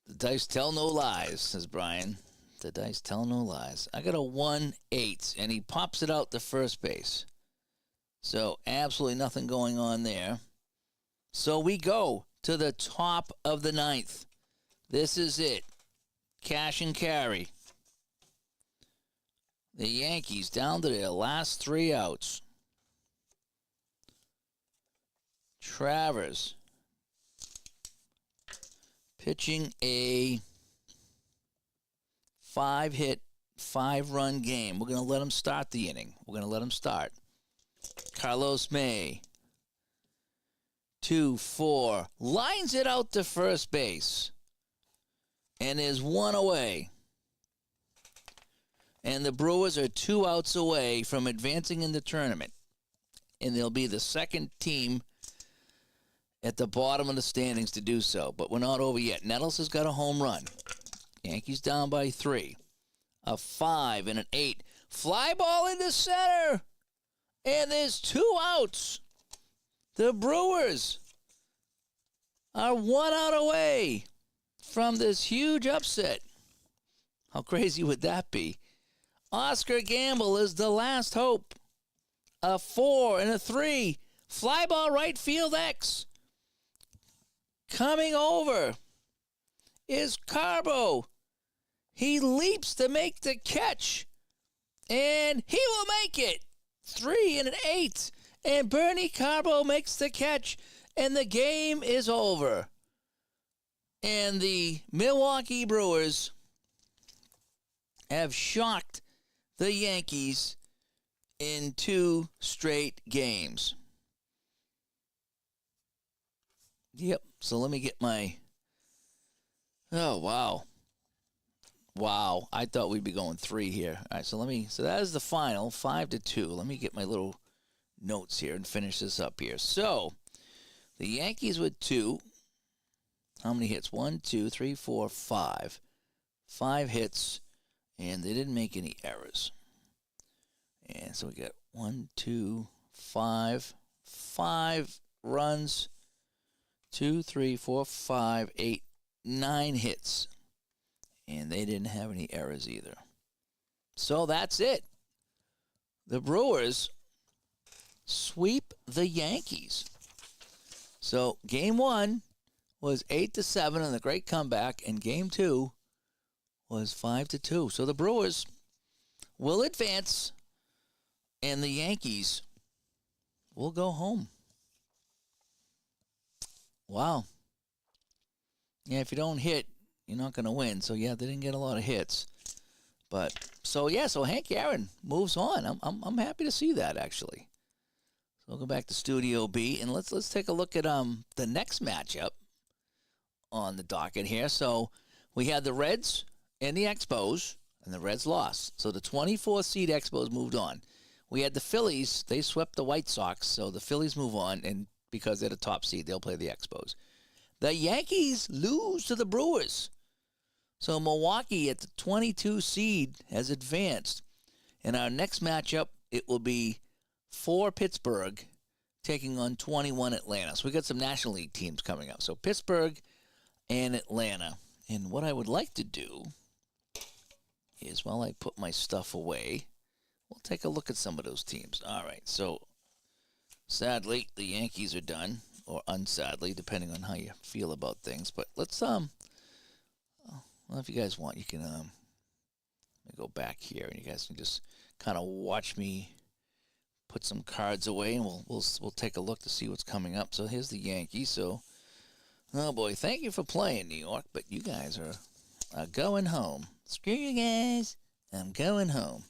The dice tell no lies, says Brian. The dice tell no lies. I got a 1-8, and he pops it out to first base. So absolutely nothing going on there. So we go to the top of the 9th. This is it. Cash and carry. The Yankees down to their last 3 outs. Travers pitching a 5-hit, 5-run game. We're going to let him start the inning. We're going to let him start. Carlos May, 2-4, lines it out to first base, and is 1 away. And the Brewers are 2 outs away from advancing in the tournament. And they'll be the second team at the bottom of the standings to do so. But we're not over yet. Nettles has got a home run. Yankees down by 3. A 5 and an 8. Fly ball into center. And there's 2 outs. The Brewers are 1 out away from this huge upset. How crazy would that be? Oscar Gamble is the last hope. A 4 and a 3. Fly ball right field X. Coming over is Carbo. He leaps to make the catch. And he will make it. 3 and an 8. And Bernie Carbo makes the catch. And the game is over. And the Milwaukee Brewers have shocked the Yankees in 2 straight games. Yep. So let me get my... Oh, wow. Wow. I thought we'd be going 3 here. All right, so that is the final, 5-2. Let me get my little notes here and finish this up here. So, the Yankees with 2. How many hits? 1, 2, 3, 4, 5. 5 hits, and they didn't make any errors. And so we got 1, 2, 5. 5 runs. 2, 3, 4, 5, 8, 9 hits. And they didn't have any errors either. So that's it. The Brewers sweep the Yankees. So game 1 was 8-7 and a great comeback, and game 2 was 5-2. So the Brewers will advance, and the Yankees will go home. Wow. Yeah, if you don't hit, you're not going to win. So, yeah, they didn't get a lot of hits. But, so Hank Aaron moves on. I'm happy to see that, actually. So we'll go back to Studio B, and let's take a look at the next matchup on the docket here. So we had the Reds and the Expos, and the Reds lost. So the 24 seed Expos moved on. We had the Phillies. They swept the White Sox, so the Phillies move on, and because they're the top seed, they'll play the Expos. The Yankees lose to the Brewers. So Milwaukee at the 22 seed has advanced. In our next matchup, it will be 4 Pittsburgh taking on 21 Atlanta. So we got some National League teams coming up. So Pittsburgh and Atlanta. And what I would like to do is, while I put my stuff away, we'll take a look at some of those teams. All right, so sadly, the Yankees are done, or unsadly, depending on how you feel about things. But let's, well, if you guys want, you can let me go back here, and you guys can just kind of watch me put some cards away, and we'll take a look to see what's coming up. So here's the Yankees. So, oh boy, thank you for playing, New York, but you guys are going home. Screw you guys. I'm going home.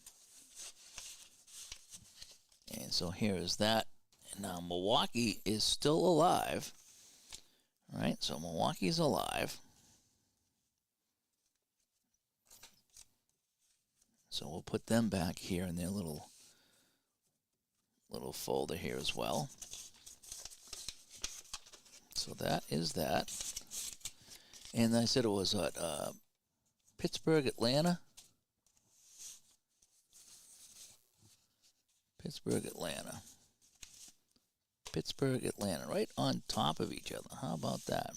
And so here is that. And now Milwaukee is still alive. All right, so Milwaukee's alive. So we'll put them back here in their little folder here as well. So that is that. And I said it was what, Pittsburgh, Atlanta. Pittsburgh, Atlanta. Pittsburgh, Atlanta, right on top of each other. How about that?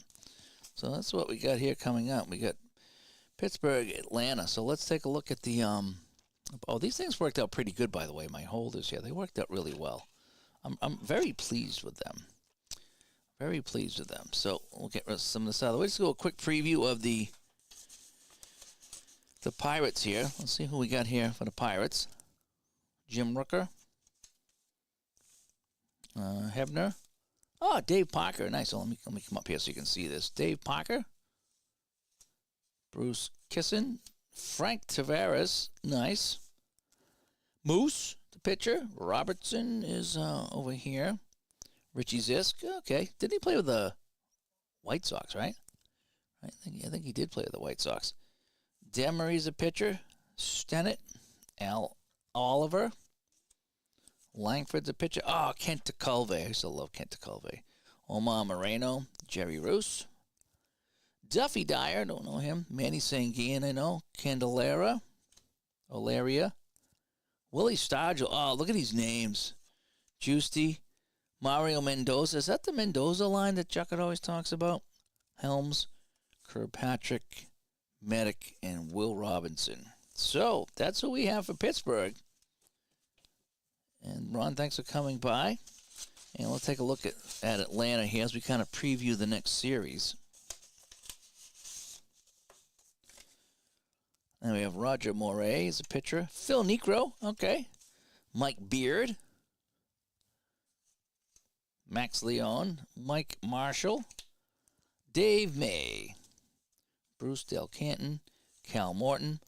So that's what we got here coming up. We got Pittsburgh, Atlanta. So let's take a look at the oh, these things worked out pretty good, by the way. My holders here, they worked out really well. I'm very pleased with them. Very pleased with them. So we'll get some of this out of the way. Let's go a quick preview of the Pirates here. Let's see who we got here for the Pirates. Jim Rooker. Hebner. Oh, Dave Parker. Nice. So let me come up here so you can see this. Dave Parker. Bruce Kissin. Frank Tavares. Nice. Moose, the pitcher. Robertson is over here. Richie Zisk. Okay. Didn't he play with the White Sox, right? I think he did play with the White Sox. Demery's a pitcher. Stennett. Al Oliver. Langford's a pitcher. Oh, Kent DeCulve. I used to love Kent DeCulve. Omar Moreno. Jerry Roos. Duffy Dyer. Don't know him. Manny Sanguian, I know. Candelera. Olaria. Willie Stargell. Oh, look at these names. Giusti. Mario Mendoza. Is that the Mendoza line that Juckett always talks about? Helms. Kirkpatrick. Medic. And Will Robinson. So, that's who we have for Pittsburgh. And Ron, thanks for coming by. And we'll take a look at Atlanta here as we kind of preview the next series. And we have Roger Moret as a pitcher. Phil Niekro, okay. Mike Beard. Max Leon. Mike Marshall. Dave May. Bruce Del Canton. Cal Morton.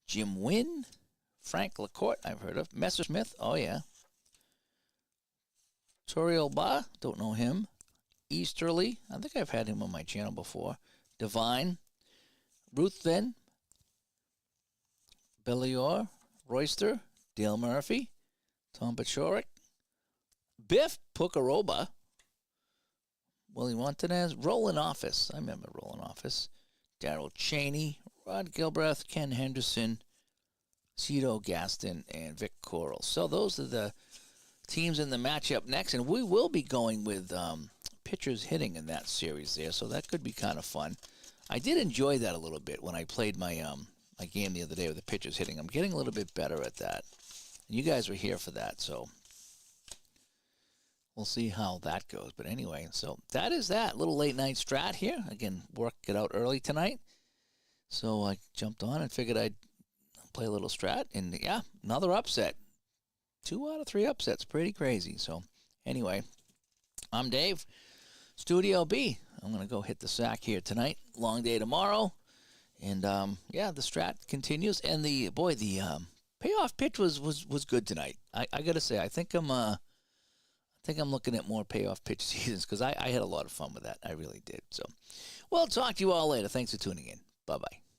Jim Wynn. Frank LaCourte, I've heard of. Messersmith, oh yeah. Toriel Ba, don't know him. Easterly, I think I've had him on my channel before. Divine. Ruthven. Bellior. Royster. Dale Murphy. Tom Pachorik. Biff Pukaroba. Willie Montanez. Roland Office, I remember Roland Office. Darrell Cheney. Rod Gilbreth. Ken Henderson. Cito Gaston, and Vic Coral. So those are the teams in the matchup next, and we will be going with pitchers hitting in that series there, so that could be kind of fun. I did enjoy that a little bit when I played my my game the other day with the pitchers hitting. I'm getting a little bit better at that. And you guys were here for that, so we'll see how that goes. But anyway, so that is that. Little late night strat here. Again, work it out early tonight. So I jumped on and figured I'd play a little strat. And yeah, another upset. 2 out of 3 upsets. Pretty crazy. So anyway, I'm Dave. Studio B. I'm going to go hit the sack here tonight. Long day tomorrow. And yeah, the strat continues. And the payoff pitch was good tonight. I got to say, I think I'm looking at more payoff pitch seasons because I had a lot of fun with that. I really did. So, well, talk to you all later. Thanks for tuning in. Bye-bye.